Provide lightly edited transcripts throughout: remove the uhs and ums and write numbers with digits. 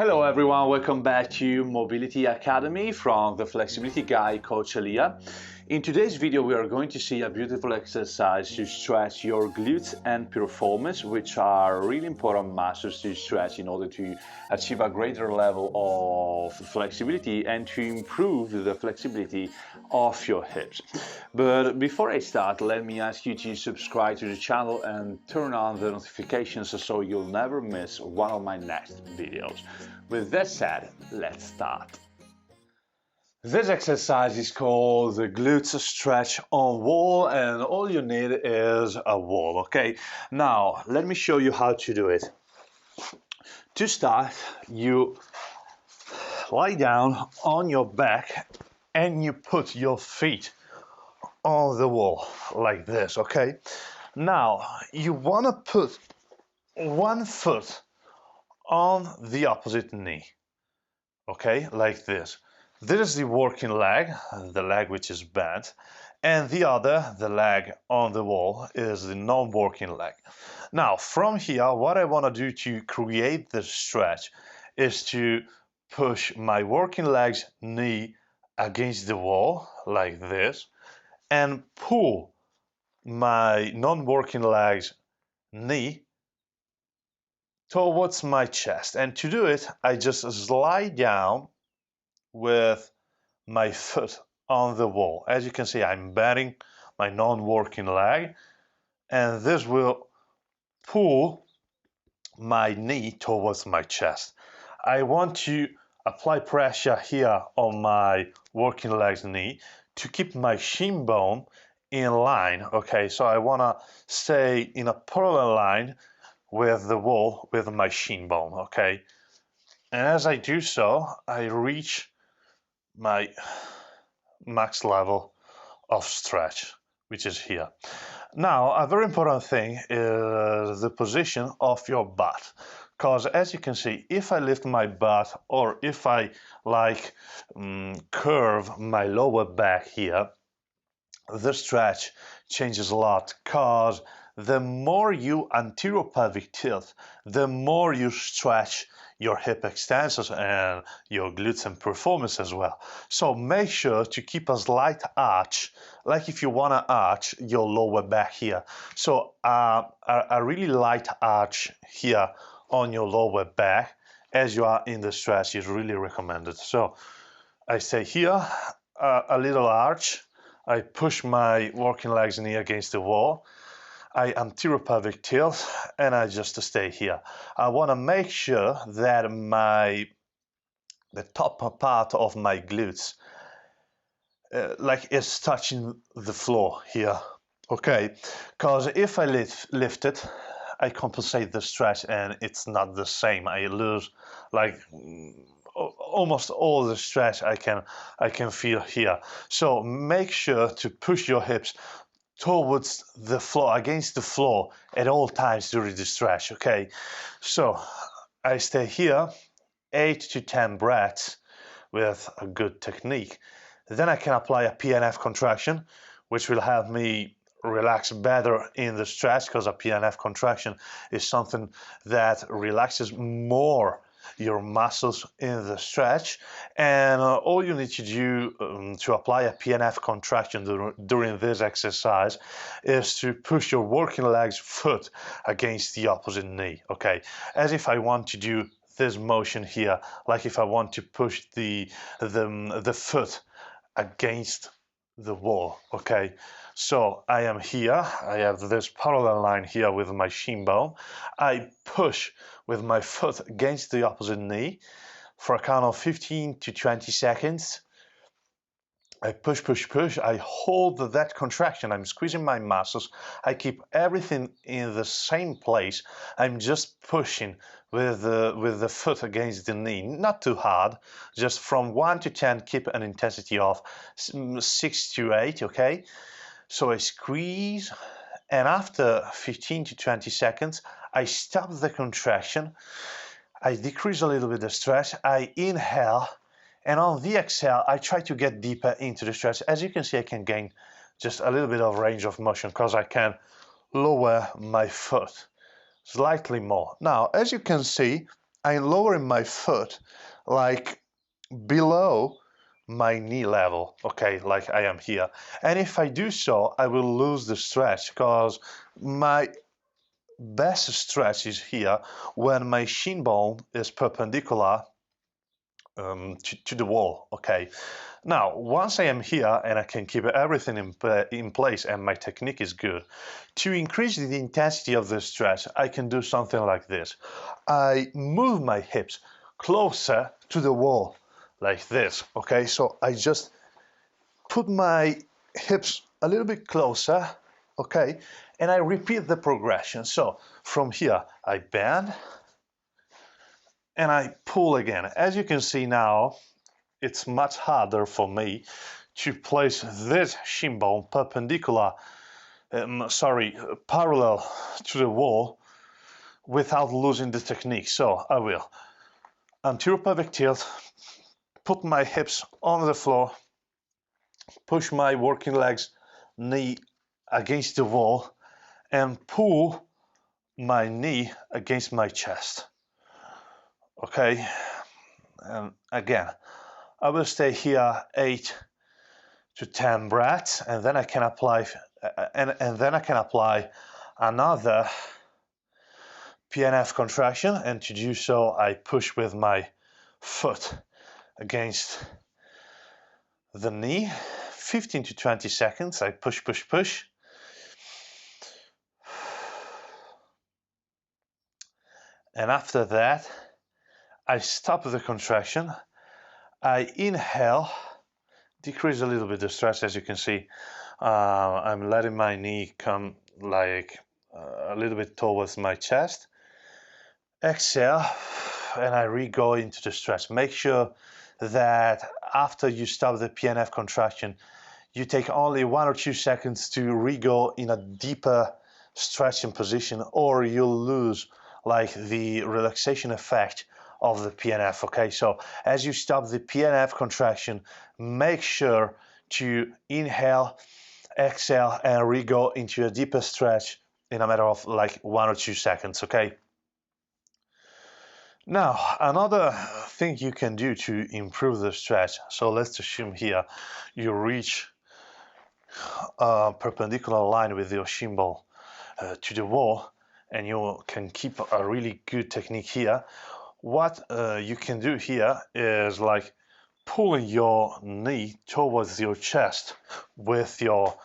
Hello everyone, welcome back to Mobility Academy from the Flexibility Guy, Coach Elia. In today's video we are going to see a beautiful exercise to stretch your glutes and piriformis, which are really important muscles to stretch in order to achieve a greater level of flexibility and to improve the flexibility of your hips. But before I start, let me ask you to subscribe to the channel and turn on the notifications so you'll never miss one of my next videos. With that said, let's start. This exercise is called the glutes stretch on wall, and all you need is a wall, okay? Now, let me show you how to do it. To start, you lie down on your back and you put your feet on the wall like this, okay? Now, you want to put one foot on the opposite knee, okay, like this. This is the working leg, the leg which is bent, and the other, the leg on the wall, is the non-working leg. Now, from here, what I want to do to create this stretch is to push my working leg's knee against the wall, like this, and pull my non-working leg's knee towards my chest. And to do it, I just slide down with my foot on the wall. As you can see, I'm bending my non-working leg, and this will pull my knee towards my chest. I want to apply pressure here on my working leg's knee to keep my shin bone in line, okay? So I want to stay in a parallel line with the wall with my shin bone, okay? And as I do so, I reach my max level of stretch, which is here. Now, a very important thing is the position of your butt, because as you can see, if I lift my butt or if I curve my lower back here, the stretch changes a lot, because the more you anterior pelvic tilt, the more you stretch your hip extensors and your glutes and piriformis as well. So make sure to keep a slight arch, like if you want to arch your lower back here. So a really light arch here on your lower back as you are in the stretch is really recommended. So I stay here, a little arch. I push my working leg's knee against the wall. I anterior pelvic tilt, and I just stay here. I want to make sure that the top part of my glutes is touching the floor here, okay? Because if I lift it, I compensate the stretch and it's not the same. I lose almost all the stretch I can feel here. So make sure to push your hips towards the floor, against the floor at all times during the stretch, okay? So I stay here 8 to 10 breaths with a good technique. Then I can apply a PNF contraction, which will help me relax better in the stretch, because a PNF contraction is something that relaxes more your muscles in the stretch, and all you need to do to apply a PNF contraction during this exercise is to push your working leg's foot against the opposite knee, okay? As if I want to do this motion here, like if I want to push the foot against the wall, okay? So I am here, I have this parallel line here with my shin bone. I push with my foot against the opposite knee for a count of 15 to 20 seconds. I push, push, push. I hold that contraction. I'm squeezing my muscles. I keep everything in the same place. I'm just pushing with the foot against the knee. Not too hard. Just from 1 to 10, keep an intensity of 6 to 8, okay? So I squeeze, and after 15 to 20 seconds, I stop the contraction. I decrease a little bit the stretch. I inhale. And on the exhale, I try to get deeper into the stretch. As you can see, I can gain just a little bit of range of motion because I can lower my foot slightly more. Now, as you can see, I'm lowering my foot like below my knee level, okay, like I am here. And if I do so, I will lose the stretch because my best stretch is here when my shin bone is perpendicular to the wall, okay. Now, once I am here and I can keep everything in place and my technique is good, to increase the intensity of the stretch, I can do something like this. I move my hips closer to the wall, like this, okay? So I just put my hips a little bit closer, okay? And I repeat the progression. So from here, I bend and I pull again. As you can see now, it's much harder for me to place this shin bone perpendicular, parallel to the wall without losing the technique. So I will anterior pelvic tilt, put my hips on the floor, push my working legs knee against the wall and pull my knee against my chest. Okay, and again, I will stay here 8 to 10 breaths, and then I can apply and then I can apply another PNF contraction, and to do so I push with my foot against the knee. 15 to 20 seconds, I push, push, push. And after that, I stop the contraction. I inhale, decrease a little bit the stress. As you can see, I'm letting my knee come like a little bit towards my chest. Exhale, and I re-go into the stretch. Make sure that after you stop the PNF contraction, you take only 1 or 2 seconds to re-go in a deeper stretching position, or you'll lose like the relaxation effect of the PNF, okay? So as you stop the PNF contraction, make sure to inhale, exhale, and re-go into a deeper stretch in a matter of like 1 or 2 seconds, okay? Now, another thing you can do to improve the stretch, so let's assume here you reach a perpendicular line with your shin bone to the wall, and you can keep a really good technique here. What you can do here is like pulling your knee towards your chest with your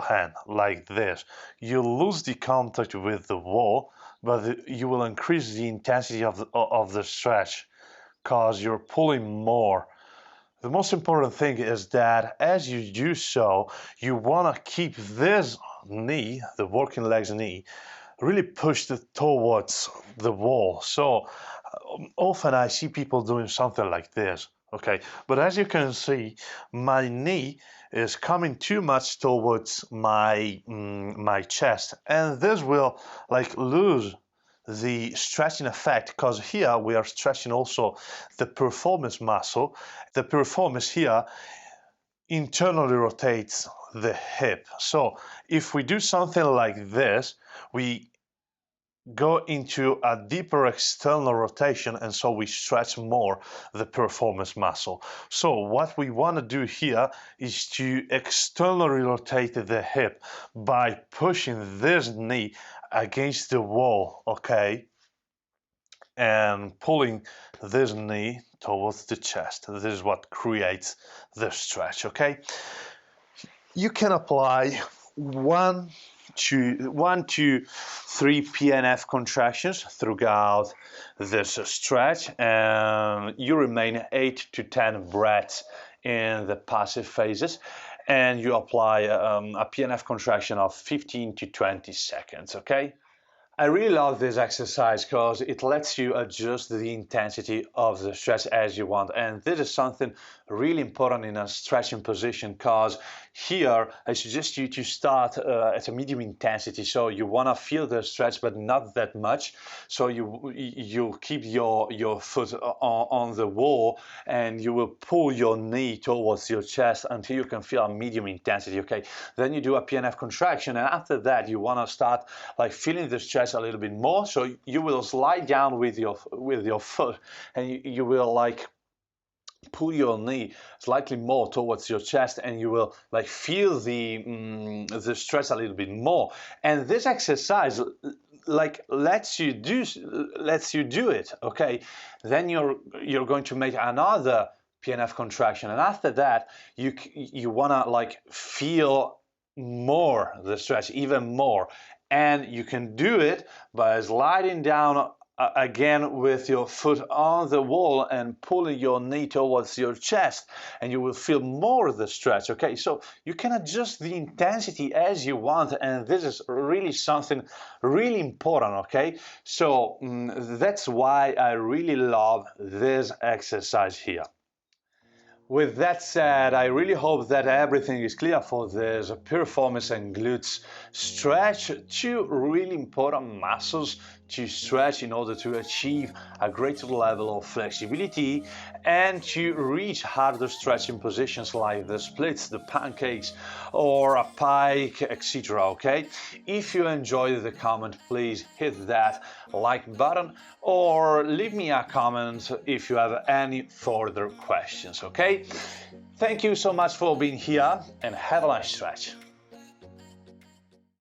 hand, like this. You lose the contact with the wall, but you will increase the intensity of the stretch because you're pulling more. The most important thing is that as you do so, you want to keep this knee, the working legs knee, really pushed towards the wall. So often I see people doing something like this, okay? But as you can see, my knee is coming too much towards my my chest, and this will like lose the stretching effect, because here we are stretching also the piriformis muscle. The piriformis here internally rotates the hip. So if we do something like this, we go into a deeper external rotation, and so we stretch more the piriformis muscle. So what we want to do here is to externally rotate the hip by pushing this knee against the wall, okay, and pulling this knee towards the chest. This is what creates the stretch, okay? You can apply 1 to 3 PNF contractions throughout this stretch, and you remain 8 to 10 breaths in the passive phases, and you apply a PNF contraction of 15 to 20 seconds, okay? I really love this exercise because it lets you adjust the intensity of the stretch as you want, and this is something really important in a stretching position, because here I suggest you to start at a medium intensity, so you want to feel the stretch but not that much, so you keep your foot on the wall, and you will pull your knee towards your chest until you can feel a medium intensity, okay? Then you do a PNF contraction, and after that you want to start like feeling the stretch stretch a little bit more. So you will slide down with your foot, and you will like pull your knee slightly more towards your chest, and you will like feel the stretch a little bit more. And this exercise like lets you do it, okay? Then you're going to make another PNF contraction, and after that you wanna like feel more the stretch, even more, and you can do it by sliding down again with your foot on the wall and pulling your knee towards your chest, and you will feel more of the stretch, okay? So you can adjust the intensity as you want, and this is really something really important, okay? So that's why I really love this exercise here. With that said, I really hope that everything is clear for this piriformis and glutes stretch, two really important muscles to stretch in order to achieve a greater level of flexibility and to reach harder stretching positions like the splits, the pancakes, or a pike, etc. Okay? If you enjoyed the comment, please hit that like button or leave me a comment if you have any further questions, okay? Thank you so much for being here, and have a nice stretch.